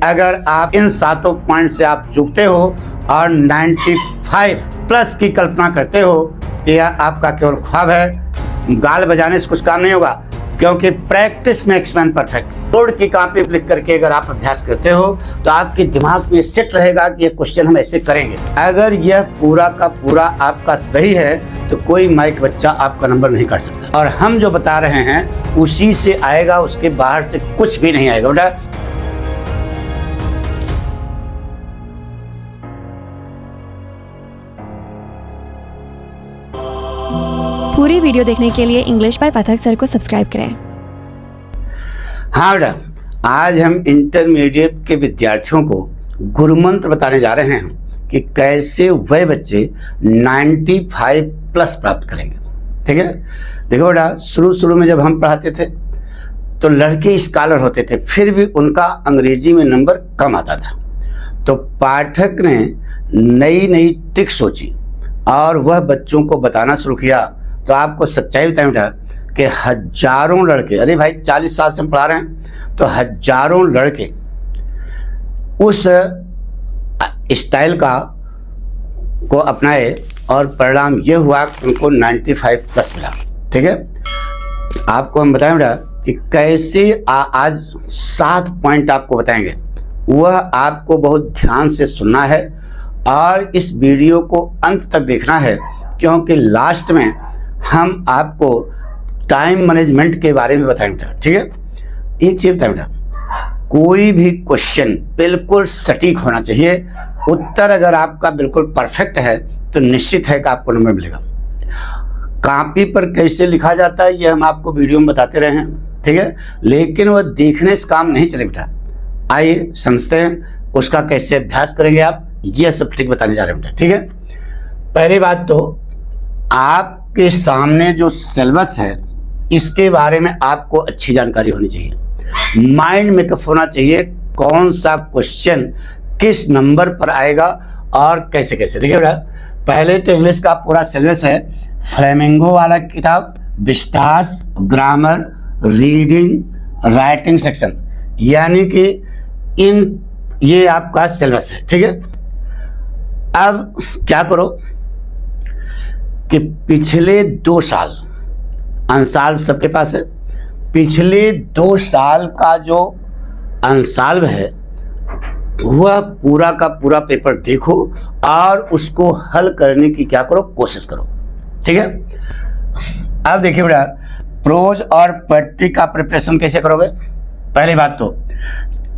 अगर आप इन 7 पॉइंट से आप चूकते हो और 95 प्लस की कल्पना करते हो तो यह आपका केवल ख्वाब है। गाल बजाने से कुछ काम नहीं होगा, क्योंकि practice makes man perfect. Board की कॉपी पे लिख करके अगर आप अभ्यास करते हो तो आपके दिमाग में सेट रहेगा कि ये क्वेश्चन हम ऐसे करेंगे। अगर यह पूरा का पूरा आपका सही है तो कोई माइक बच्चा आपका नंबर नहीं काट सकता, और हम जो बता रहे हैं उसी से आएगा, उसके बाहर से कुछ भी नहीं आएगा बेटा। पूरी वीडियो देखने के लिए इंग्लिश बाय पथक सर को सब्सक्राइब करें। हाँ बेटा, आज हम इंटरमीडिएट के विद्यार्थियों को गुरु मंत्र बताने जा रहे हैं कि कैसे वह बच्चे 95 प्लस प्राप्त करेंगे। ठीक है, देखो बेटा, शुरू में जब हम पढ़ाते थे तो लड़के स्कॉलर होते थे, फिर भी उनका अंग्रेजी में नंबर कम आता था। तो पाठक ने नई नई ट्रिक सोची और वह बच्चों को बताना शुरू किया। तो आपको सच्चाई बताएं बेटा कि हजारों लड़के, अरे भाई 40 साल से हम पढ़ा रहे हैं, तो हजारों लड़के उस स्टाइल को अपनाए और परिणाम ये हुआ कि उनको 95 प्लस मिला। ठीक है, आपको हम बताएं बेटा कि कैसे आज 7 पॉइंट आपको बताएंगे, वह आपको बहुत ध्यान से सुनना है और इस वीडियो को अंत तक देखना है, क्योंकि लास्ट में हम आपको टाइम मैनेजमेंट के बारे में बताएंगे। ठीक है, एक चीज बताएं बेटा, कोई भी क्वेश्चन बिल्कुल सटीक होना चाहिए। उत्तर अगर आपका बिल्कुल परफेक्ट है तो निश्चित है कि आपको नंबर मिलेगा। कॉपी पर कैसे लिखा जाता है ये हम आपको वीडियो में बताते रहे हैं। ठीक है, लेकिन वह देखने से काम नहीं चले बेटा। आइए समझते हैं उसका कैसे अभ्यास करेंगे आप, ये सब ट्रिक बताने जा रहे हैं बेटा। ठीक है, पहली बात तो आपके सामने जो सिलेबस है इसके बारे में आपको अच्छी जानकारी होनी चाहिए। माइंड मेकअप होना चाहिए कौन सा क्वेश्चन किस नंबर पर आएगा और कैसे कैसे। देखिए बेटा, पहले तो इंग्लिश का पूरा सिलेबस है, फ्लेमिंगो वाला किताब, Vistas, grammar, reading, writing section, यानी कि ये आपका सिलेबस है। ठीक है, अब क्या करो कि पिछले 2 साल अंसाल्व सबके पास है, पिछले 2 साल का जो अंसाल्व है वह पूरा का पूरा पेपर देखो और उसको हल करने की क्या करो, कोशिश करो। ठीक है, अब देखिए बेटा, प्रोज और पोएट्री का प्रिपरेशन कैसे करोगे। पहली बात तो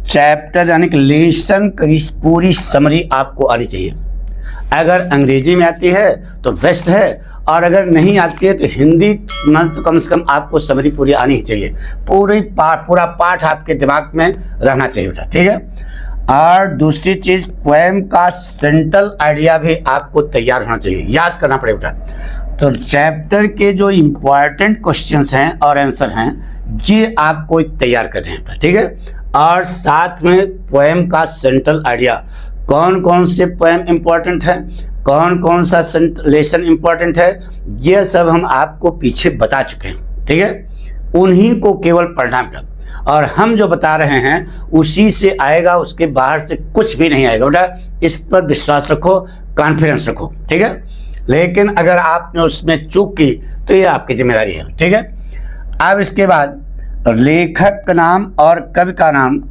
चैप्टर यानी कि लेसन की पूरी समरी आपको आनी चाहिए। अगर अंग्रेजी में आती है तो बेस्ट है, और अगर नहीं आती है तो हिंदी में तो कम से कम आपको समरी पूरी आनी ही चाहिए। पूरा पाठ आपके दिमाग में रहना चाहिए बेटा। ठीक है, और दूसरी चीज, पोएम का सेंट्रल आइडिया भी आपको तैयार होना चाहिए, याद करना पड़ेगा बेटा। तो चैप्टर के जो इम्पोर्टेंट क्वेश्चंस हैं और आंसर हैं ये आपको तैयार करने हैं बेटा। ठीक है, और साथ में पोएम का सेंट्रल आइडिया, कौन कौन से पोएम इंपॉर्टेंट है, कौन कौन सा लेसन इंपॉर्टेंट है, ये सब हम आपको पीछे बता चुके हैं। ठीक है, उन्हीं को केवल पढ़ना बेटा, और हम जो बता रहे हैं उसी से आएगा, उसके बाहर से कुछ भी नहीं आएगा बेटा। इस पर विश्वास रखो, कॉन्फिडेंस रखो। ठीक है, लेकिन अगर आपने उसमें चूक की तो ये आपकी जिम्मेदारी है। ठीक है, अब इसके बाद लेखक का नाम और कवि का नाम,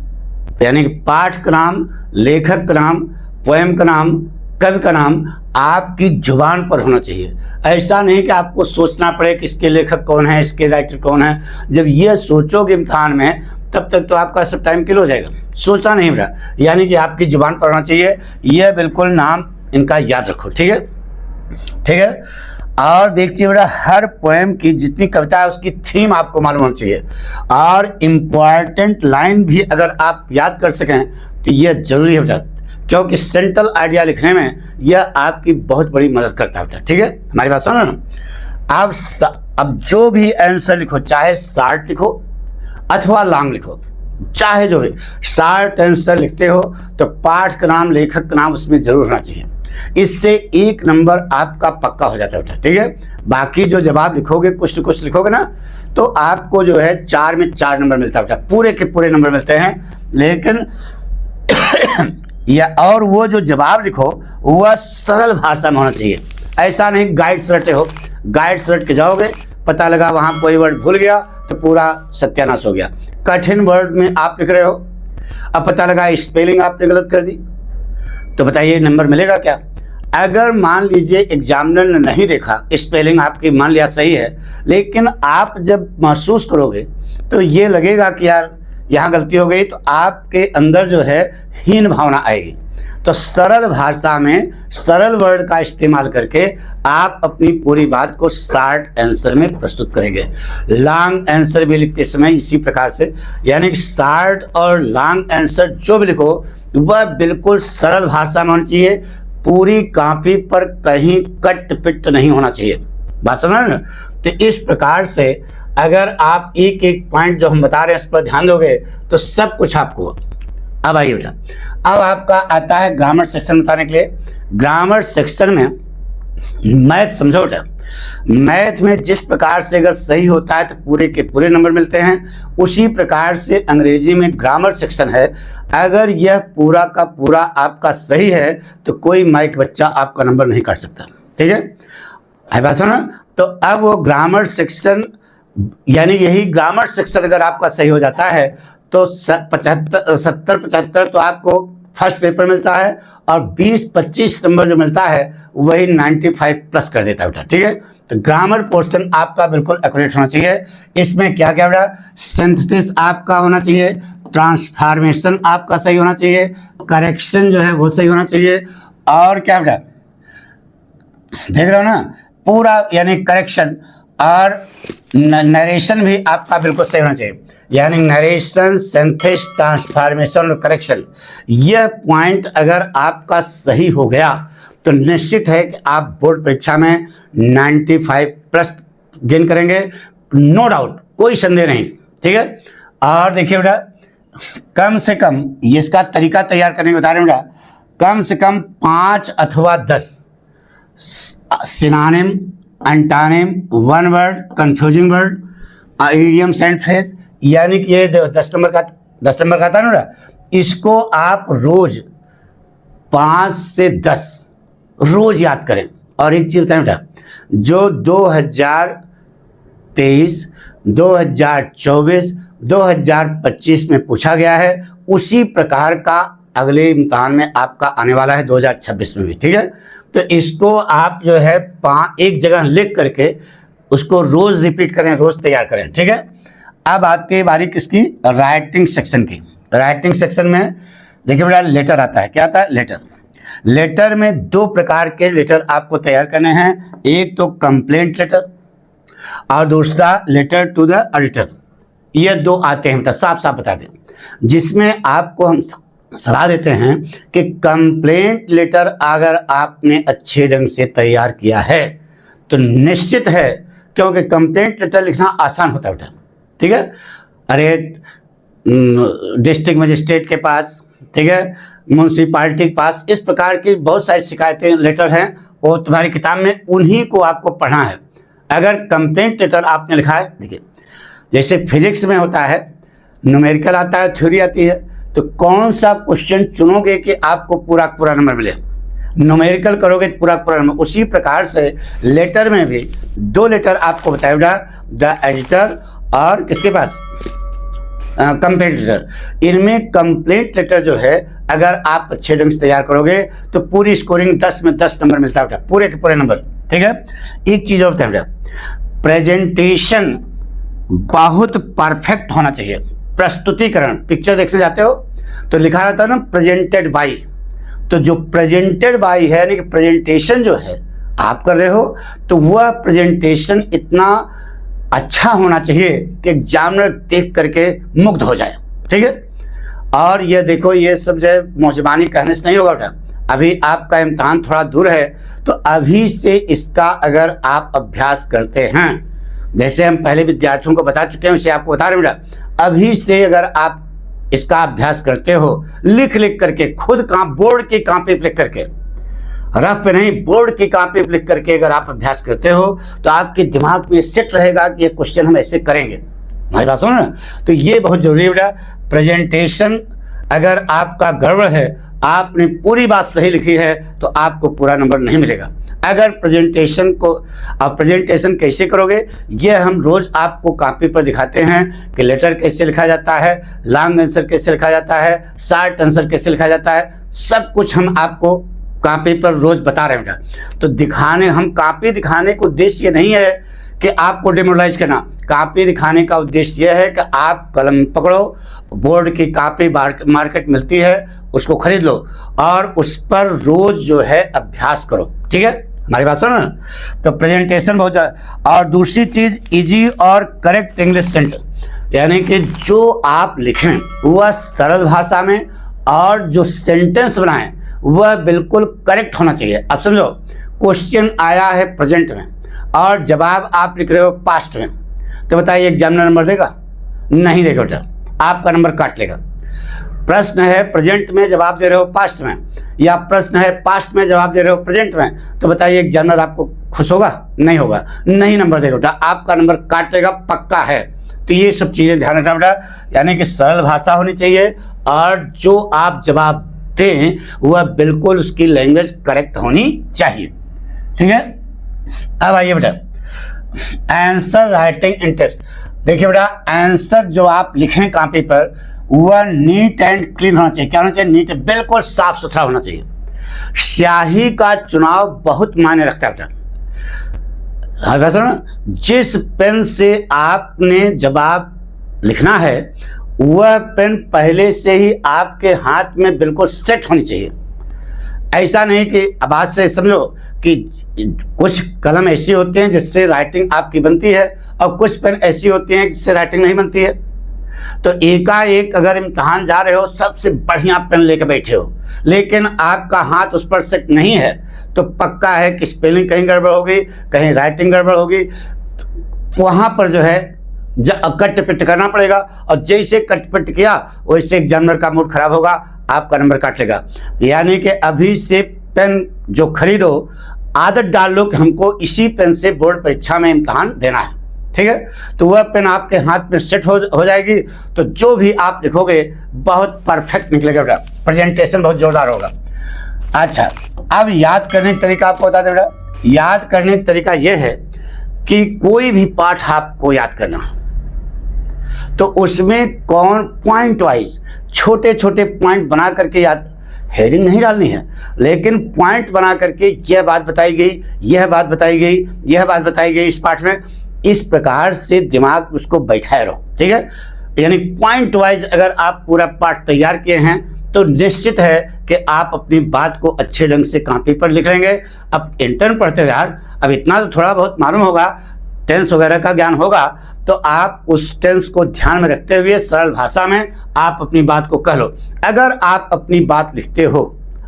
यानी कि पाठ का नाम, लेखक का नाम, पोएम का नाम, कवि का नाम आपकी जुबान पर होना चाहिए। ऐसा नहीं कि आपको सोचना पड़े कि इसके लेखक कौन है, इसके राइटर कौन है। जब ये सोचोगे इम्तिहान में तब तक तो आपका सब टाइम किल हो जाएगा। सोचना नहीं बेटा, यानी कि आपकी जुबान पर होना चाहिए। यह बिल्कुल नाम इनका याद रखो। ठीक है, ठीक है, और देखिए बेटा, हर पोएम की जितनी कविता है उसकी थीम आपको मालूम होनी चाहिए, और इम्पॉर्टेंट लाइन भी अगर आप याद कर सकें तो यह जरूरी है बेटा, क्योंकि सेंट्रल आइडिया लिखने में यह आपकी बहुत बड़ी मदद करता है बेटा। ठीक है, हमारी बात सुनो ना। अब जो भी आंसर लिखो, चाहे शॉर्ट लिखो अथवा लॉन्ग लिखो, चाहे जो भी, शॉर्ट आंसर लिखते हो तो पाठ का नाम, लेखक का नाम उसमें जरूर होना चाहिए। इससे 1 नंबर आपका पक्का हो जाता है बेटा। ठीक है, बाकी जो जवाब लिखोगे, कुछ न कुछ लिखोगे ना, तो आपको जो है 4 में 4 नंबर मिलता है बेटा, पूरे के पूरे नंबर मिलते हैं। लेकिन या और वो जो जवाब लिखो वह सरल भाषा में होना चाहिए। ऐसा नहीं गाइड्स रटे हो, गाइड्स रट के जाओगे, पता लगा वहाँ कोई वर्ड भूल गया तो पूरा सत्यानाश हो गया। कठिन वर्ड में आप लिख रहे हो, अब पता लगा स्पेलिंग आपने गलत कर दी, तो बताइए नंबर मिलेगा क्या? अगर मान लीजिए एग्जामिनर ने नहीं देखा, स्पेलिंग आपकी मान लिया सही है, लेकिन आप जब महसूस करोगे तो ये लगेगा कि यार यहाँ गलती हो गई, तो आपके अंदर जो है हीन भावना आएगी। तो सरल भाषा में सरल वर्ड का इस्तेमाल करके आप अपनी पूरी बात को शॉर्ट आंसर में प्रस्तुत करेंगे। लॉन्ग आंसर भी लिखते समय इसी प्रकार से, यानी कि शॉर्ट और लॉन्ग आंसर जो भी लिखो वह बिल्कुल सरल भाषा में होनी चाहिए। पूरी कॉपी पर कहीं कट पिट नहीं होना चाहिए। बात समझ रहे ना? तो इस प्रकार से अगर आप एक एक पॉइंट जो हम बता रहे हैं उस पर ध्यान दोगे तो सब कुछ आपको। अब आइए बेटा, अब आपका आता है ग्रामर सेक्शन बताने के लिए। ग्रामर सेक्शन में मैथ समझो बेटा, मैथ में जिस प्रकार से अगर सही होता है तो पूरे के पूरे नंबर मिलते हैं, उसी प्रकार से अंग्रेजी में ग्रामर सेक्शन है। अगर यह पूरा का पूरा आपका सही है तो कोई माइक बच्चा आपका नंबर नहीं काट सकता। ठीक है बात सुनो। तो अब वो ग्रामर सेक्शन, यानी यही ग्रामर सेक्शन अगर आपका सही हो जाता है तो 70-75 तो आपको फर्स्ट पेपर मिलता है, और 20-25 नंबर जो मिलता है वही 95 प्लस कर देता है बेटा। ठीक है, तो ग्रामर पोर्शन आपका बिल्कुल एक्यूरेट होना चाहिए। इसमें क्या क्या बेटा, सिंथेसिस आपका होना चाहिए, ट्रांसफॉर्मेशन आपका सही होना चाहिए, करेक्शन जो है वो सही होना चाहिए, और क्या बेटा देख रहे हो ना पूरा, यानी करेक्शन और नरेशन भी आपका बिल्कुल सही होना चाहिए। यानी नरेशन, सिंथेसिस, ट्रांसफॉर्मेशन और करेक्शन, यह पॉइंट अगर आपका सही हो गया तो निश्चित है कि आप बोर्ड परीक्षा में 95 प्लस गेन करेंगे, नो डाउट, कोई संदेह नहीं। ठीक है, और देखिए बेटा कम से कम इसका तरीका तैयार करने के बता रहे हैं बेटा, कम से कम 5 अथवा 10 synonym, antonym, one word, confusing word, idioms and phrase, यानी कि ये 10 नंबर का था ना, इसको आप रोज 5 से 10 रोज याद करें। और एक चीज बताएं बेटा, जो 2023, 2024, 2025 में पूछा गया है उसी प्रकार का अगले इम्तिहान में आपका आने वाला है 2026 में भी। ठीक है, तो इसको आप जो है एक जगह लिख करके उसको रोज रिपीट करें, रोज तैयार करें। ठीक है, अब आती है बारी किसकी, राइटिंग सेक्शन की। राइटिंग सेक्शन में देखिए बेटा लेटर आता है, क्या आता है लेटर। लेटर में 2 प्रकार के लेटर आपको तैयार करने हैं, एक तो कंप्लेंट लेटर और दूसरा लेटर टू द एडिटर। ये 2 आते हैं बेटा, साफ साफ बता दें, जिसमें आपको हम सलाह देते हैं कि कंप्लेंट लेटर अगर आपने अच्छे ढंग से तैयार किया है तो निश्चित है, क्योंकि कंप्लेंट लेटर लिखना आसान होता है बेटा। ठीक है, अरे डिस्ट्रिक्ट मजिस्ट्रेट के पास, ठीक है, म्यूनसिपालिटी के पास, इस प्रकार की बहुत सारी शिकायतें लेटर हैं, वो तुम्हारी किताब में उन्हीं को आपको पढ़ना है। अगर कंप्लेंट लेटर आपने लिखा है, देखिए जैसे फिजिक्स में होता है, न्यूमेरिकल आता है, थ्योरी आती है, तो कौन सा क्वेश्चन चुनोगे कि आपको पूरा पूरा नंबर मिले, न्यूमेरिकल करोगे पूरा पूरा नंबर। उसी प्रकार से लेटर में भी 2 लेटर आपको बताया बेटा, द एडिटर और किसके पास, कंप्लेंट लेटर। इनमें कंप्लेंट लेटर जो है अगर आप अच्छे ढंग से तैयार करोगे तो पूरी स्कोरिंग 10 में 10 नंबर मिलता है बेटा, पूरे के पूरे नंबर। ठीक है, एक चीज और बताएं बेटा, प्रेजेंटेशन बहुत परफेक्ट होना चाहिए। प्रस्तुतिकरण, पिक्चर देखने जाते हो तो लिखा रहता है ना प्रेजेंटेड बाई, तो जो प्रेजेंटेड बाई है, यानी कि प्रेजेंटेशन जो है आप कर रहे हो, तो वह प्रेजेंटेशन इतना अच्छा होना चाहिए कि एग्जामिनर देख करके मुग्ध हो जाए। ठीक है, और ये देखो ये सब जो है मौजबानी कहने से नहीं होगा बेटा, अभी आपका इम्तिहान थोड़ा दूर है, तो अभी से इसका अगर आप अभ्यास करते हैं, जैसे हम पहले विद्यार्थियों को बता चुके हैं वैसे आपको बता रहे हैं बेटा, अभी से अगर आप इसका अभ्यास करते हो, लिख लिख करके, खुद बोर्ड की कॉपी पे लिख करके, रफ पे नहीं, बोर्ड की कॉपी पे लिख करके अगर आप अभ्यास करते हो तो आपके दिमाग में सेट रहेगा कि ये क्वेश्चन हम ऐसे करेंगे। हमारी बात सुनो ना, तो ये बहुत जरूरी है बेटा। प्रेजेंटेशन अगर आपका गड़बड़ है, आपने पूरी बात सही लिखी है, तो आपको पूरा नंबर नहीं मिलेगा। अगर प्रेजेंटेशन को, आप प्रेजेंटेशन कैसे करोगे, ये हम रोज आपको कॉपी पर दिखाते हैं कि लेटर कैसे लिखा जाता है, लॉन्ग आंसर कैसे लिखा जाता है, शॉर्ट आंसर कैसे लिखा जाता है, सब कुछ हम आपको कॉपी पर रोज बता रहे हैं बेटा। तो हम कॉपी दिखाने का उद्देश्य ये नहीं है कि आपको डिमोरलाइज करना। कॉपी दिखाने का उद्देश्य यह है कि आप कलम पकड़ो, बोर्ड की कॉपी मार्केट मिलती है, उसको खरीद लो और उस पर रोज जो है अभ्यास करो। ठीक है, हमारी बात सुनो ना। तो प्रेजेंटेशन बहुत ज़्यादा। और दूसरी चीज़, इजी और करेक्ट इंग्लिश सेंटेंस, यानी कि जो आप लिखें वह सरल भाषा में और जो सेंटेंस बनाएं वह बिल्कुल करेक्ट होना चाहिए। अब समझो, क्वेश्चन आया है प्रेजेंट में और जवाब आप लिख रहे हो पास्ट में, तो बताइए एग्जामिनर नंबर देगा? नहीं देगा बेटा, आपका नंबर काट लेगा। प्रश्न है प्रेजेंट में, जवाब दे रहे हो पास्ट में, या प्रश्न है पास्ट में, जवाब दे रहे हो प्रेजेंट में, तो बताइए एग्जामिनर आपको खुश होगा? नहीं होगा, नहीं नंबर देगा बेटा, आपका नंबर काट लेगा, पक्का है। तो ये सब चीज़ें ध्यान रखना बेटा, यानी कि सरल भाषा होनी चाहिए और जो आप जवाब दें वह बिल्कुल उसकी लैंग्वेज करेक्ट होनी चाहिए। ठीक है, अब आइए बेटा, आंसर राइटिंग इन टेक्स्ट। देखिए बेटा, आंसर जो आप लिखें कॉपी पर वह नीट एंड क्लीन होना चाहिए। क्या होना चाहिए? नीट, बिल्कुल साफ सुथरा होना चाहिए। स्याही का चुनाव बहुत मायने रखता है बेटा। जिस पेन से आपने जवाब लिखना है वह पेन पहले से ही आपके हाथ में बिल्कुल सेट होनी चाहिए। ऐसा नहीं कि अब आज से समझो कि कुछ कलम ऐसी होती हैं जिससे राइटिंग आपकी बनती है और कुछ पेन ऐसी होती हैं जिससे राइटिंग नहीं बनती है। तो एकाएक अगर इम्तहान जा रहे हो, सबसे बढ़िया पेन लेकर बैठे हो, लेकिन आपका हाथ उस पर सेट नहीं है, तो पक्का है कि स्पेलिंग कहीं गड़बड़ होगी, कहीं राइटिंग गड़बड़ होगी। वहाँ पर जो है कट पिट करना पड़ेगा, और जैसे कट पिट किया वैसे एग्जामिनर का मूड खराब होगा, आपका नंबर काट लेगा। यानी कि अभी से पेन जो खरीदो, आदत डाल लो कि हमको इसी पेन से बोर्ड परीक्षा में इम्तहान देना है। ठीक है, तो वह पेन आपके हाथ में सेट हो जाएगी, तो जो भी आप लिखोगे बहुत परफेक्ट निकलेगा बेटा, प्रेजेंटेशन बहुत जोरदार होगा। अच्छा, अब याद करने का तरीका आपको बता दें बेटा। याद करने का तरीका यह है कि कोई भी पाठ आपको याद करना, तो उसमें कौन पॉइंट वाइज छोटे छोटे पॉइंट बना करके याद, हेडिंग नहीं डालनी है, लेकिन पॉइंट बना करके यह बात बताई गई, यह बात बताई गई, यह बात बताई गई इस पाठ में, इस प्रकार से दिमाग उसको बैठाए रहो। ठीक है, यानी पॉइंट वाइज अगर आप पूरा पाठ तैयार किए हैं तो निश्चित है कि आप अपनी बात को अच्छे ढंग से कॉपी पर लिख लेंगे। अब इंटर्न पढ़ते हो यार, अब इतना तो थोड़ा बहुत मालूम होगा, टेंस वगैरह का ज्ञान होगा, तो आप उस टेंस को ध्यान में रखते हुए सरल भाषा में आप अपनी बात को कह लो। अगर आप अपनी बात लिखते हो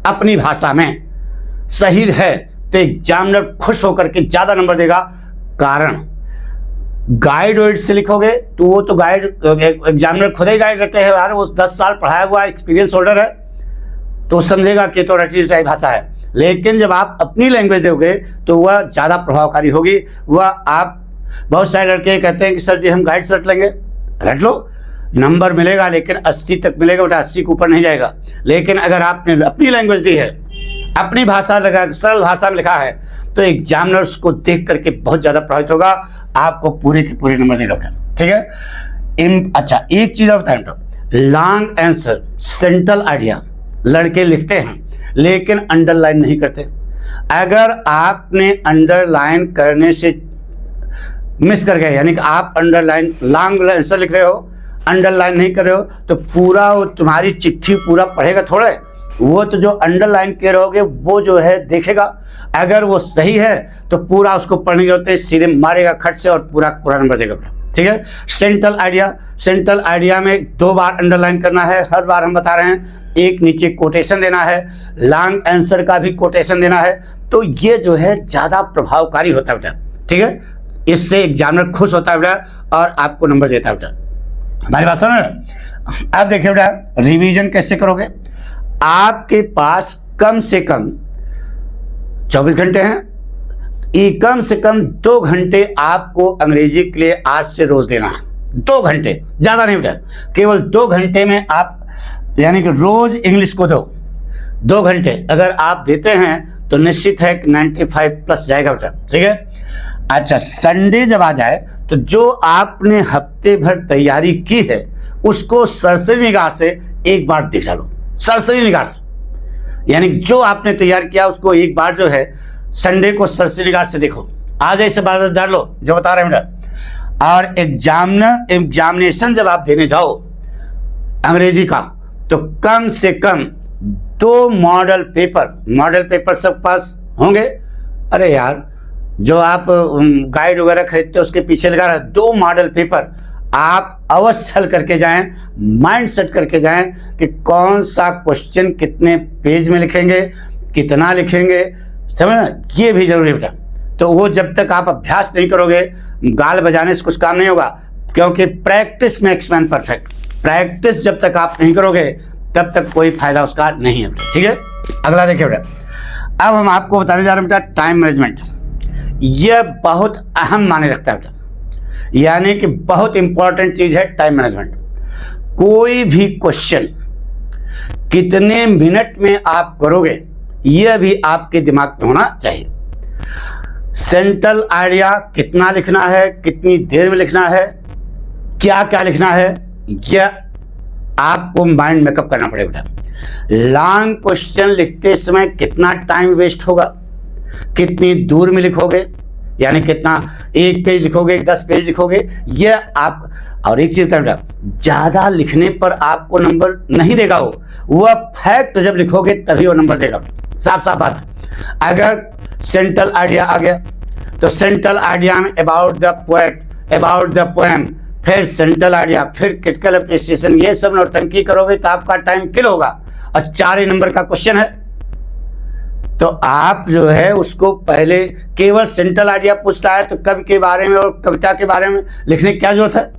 अपनी भाषा में सही है तो एग्जामिनर खुश होकर के ज़्यादा नंबर देगा। कारण गाइड वाइड से लिखोगे तो वो तो गाइड एग्जामिनर खुद ही गाइड करते हैं यार, वो 10 साल पढ़ाया हुआ एक्सपीरियंस होल्डर है, तो समझेगा कि तो रटी रटाई भाषा है। लेकिन जब आप अपनी लैंग्वेज दोगे तो वह ज़्यादा प्रभावकारी होगी। वह आप, बहुत सारे लड़के कहते हैं कि सर जी हम गाइड से रट लेंगे, रट लो, नंबर मिलेगा लेकिन 80 तक मिलेगा बेटा, 80 के ऊपर नहीं जाएगा। लेकिन अगर आपने अपनी लैंग्वेज दी है, अपनी भाषा लगा, सरल भाषा में लिखा है, तो एग्जामिनर्स को देख करके बहुत ज़्यादा प्रभावित होगा, आपको पूरे के पूरे नंबर देगा बेटा। ठीक है। अच्छा, एक चीज़ और बताएं तो, लॉन्ग आंसर, सेंट्रल आइडिया लड़के लिखते हैं लेकिन अंडरलाइन नहीं करते। अगर आपने अंडरलाइन करने से मिस कर गए, यानी कि आप अंडरलाइन लॉन्ग आंसर लिख रहे हो, अंडरलाइन नहीं कर रहे हो, तो पूरा वो तुम्हारी चिट्ठी पूरा पढ़ेगा थोड़े, वो तो जो अंडरलाइन के रहोगे वो जो है देखेगा। अगर वो सही है तो पूरा उसको पढ़ने के होते सीधे मारेगा खट से और पूरा पूरा नंबर देगा। ठीक है। सेंट्रल आइडिया, सेंट्रल आइडिया में 2 बार अंडरलाइन करना है, हर बार हम बता रहे हैं, एक नीचे कोटेशन देना है, लॉन्ग आंसर का भी कोटेशन देना है, तो ये जो है ज़्यादा प्रभावकारी होता है बेटा। ठीक है, इससे एग्जामिनर खुश होता है बेटा और आपको नंबर देता है बेटा। हमारी बात सुनो। अब देखिए बेटा, रिवीजन कैसे करोगे। आपके पास कम से कम 24 घंटे हैं, ये कम से कम 2 घंटे आपको अंग्रेजी के लिए आज से रोज देना है। 2 घंटे, ज़्यादा नहीं बेटा, केवल 2 घंटे में आप यानी कि रोज इंग्लिश को दो 2 घंटे अगर आप देते हैं तो निश्चित है कि 95 प्लस जाएगा बेटा, ठीक है। अच्छा, संडे जब आ जाए तो जो आपने हफ्ते भर तैयारी की है उसको सरसरी निगाह से एक बार देख डालो, सरसरी निगाह से, यानी जो आपने तैयार किया उसको एक बार जो है संडे को सरसरी निगाह से देखो, आज ऐसे बार डाल लो जो बता रहे हैं बेटा। और एग्जामिनेशन जब आप देने जाओ अंग्रेजी का तो कम से कम 2 मॉडल पेपर सब पास होंगे। अरे यार, जो आप गाइड वगैरह खरीदते हो उसके पीछे लगा रहा है, 2 मॉडल पेपर आप अवश्य हल करके जाएं, माइंड सेट करके जाएं कि कौन सा क्वेश्चन कितने पेज में लिखेंगे, कितना लिखेंगे, समझ ना, ये भी जरूरी बेटा। तो वो जब तक आप अभ्यास नहीं करोगे, गाल बजाने से कुछ काम नहीं होगा, क्योंकि practice makes man perfect. Practice जब तक आप नहीं करोगे तब तक कोई फायदा उसका नहीं है बेटा, ठीक है। अगला देखिए बेटा, अब हम आपको बताने जा रहे हैं बेटा टाइम मैनेजमेंट। यह बहुत अहम मायने रखता है बेटा, यानी कि बहुत इंपॉर्टेंट चीज है टाइम मैनेजमेंट। कोई भी क्वेश्चन कितने मिनट में आप करोगे यह भी आपके दिमाग में होना चाहिए। सेंट्रल आइडिया कितना लिखना है, कितनी देर में लिखना है, क्या क्या लिखना है, यह आपको माइंड मेकअप करना पड़ेगा बेटा। लॉन्ग क्वेश्चन लिखते समय कितना टाइम वेस्ट होगा, कितनी दूर में लिखोगे, यानी कितना 1 पेज लिखोगे, 10 पेज लिखोगे, यह आप। और एक चीज बेटा, ज्यादा लिखने पर आपको नंबर नहीं देगा, वह फैक्ट जब लिखोगे तभी वो नंबर देगा, साफ साफ बात। अगर सेंट्रल आइडिया आ गया तो सेंट्रल आइडिया में about the poet, about the poem, फिर सेंट्रल आइडिया, फिर क्रिटिकल अप्रिसिएशन, ये सब नौटंकी करोगे तो आपका टाइम किल होगा। और 4 ही नंबर का क्वेश्चन है तो आप जो है उसको पहले केवल सेंट्रल आइडिया पूछता है तो कवि के बारे में और कविता के बारे में लिखने की क्या जरूरत है,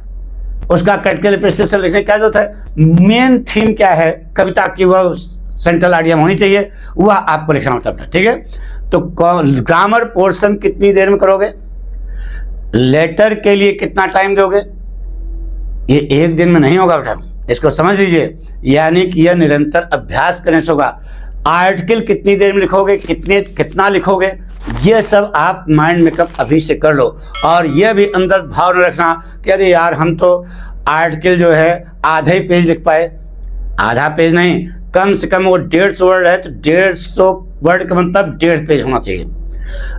उसका क्रिटिकल अप्रिसिएशन लिखने की क्या जरूरत है। मेन थीम क्या है कविता की, वह सेंट्रल आइडिया में होनी चाहिए, वह आपको लिखना होता है, ठीक है। तो ग्रामर पोर्शन कितनी देर में करोगे, लेटर के लिए कितना टाइम दोगे, ये एक दिन में नहीं होगा बेटा, इसको समझ लीजिए। यानी कि यह निरंतर अभ्यास करने से होगा। आर्टिकल कितनी देर में लिखोगे, कितना लिखोगे, ये सब आप माइंड मेकअप अभी से कर लो। और यह भी अंदर भाव न रखना कि अरे यार हम तो आर्टिकल जो है आधे ही पेज लिख पाए, आधा पेज नहीं, कम से कम वो 150 वर्ड है तो 150 वर्ड का मतलब 1.5 पेज होना चाहिए।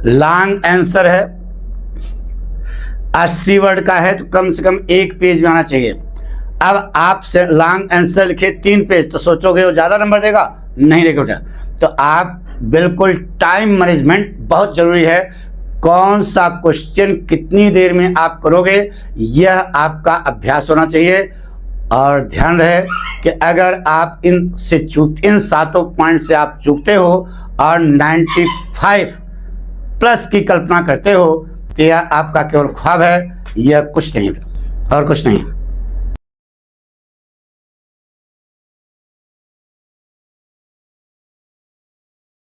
लॉन्ग आंसर है 80 वर्ड का है तो कम से कम 1 पेज में आना चाहिए। अब आप से लॉन्ग आंसर लिखे 3 पेज तो सोचोगे वो ज्यादा नंबर देगा, नहीं देगा बेटा। तो आप बिल्कुल टाइम मैनेजमेंट बहुत जरूरी है। कौन सा क्वेश्चन कितनी देर में आप करोगे यह आपका अभ्यास होना चाहिए। और ध्यान रहे कि अगर आप इन 7 पॉइंट से आप चूकते हो और 95 प्लस की कल्पना करते हो तो यह आपका केवल ख्वाब है, यह कुछ नहीं और कुछ नहीं।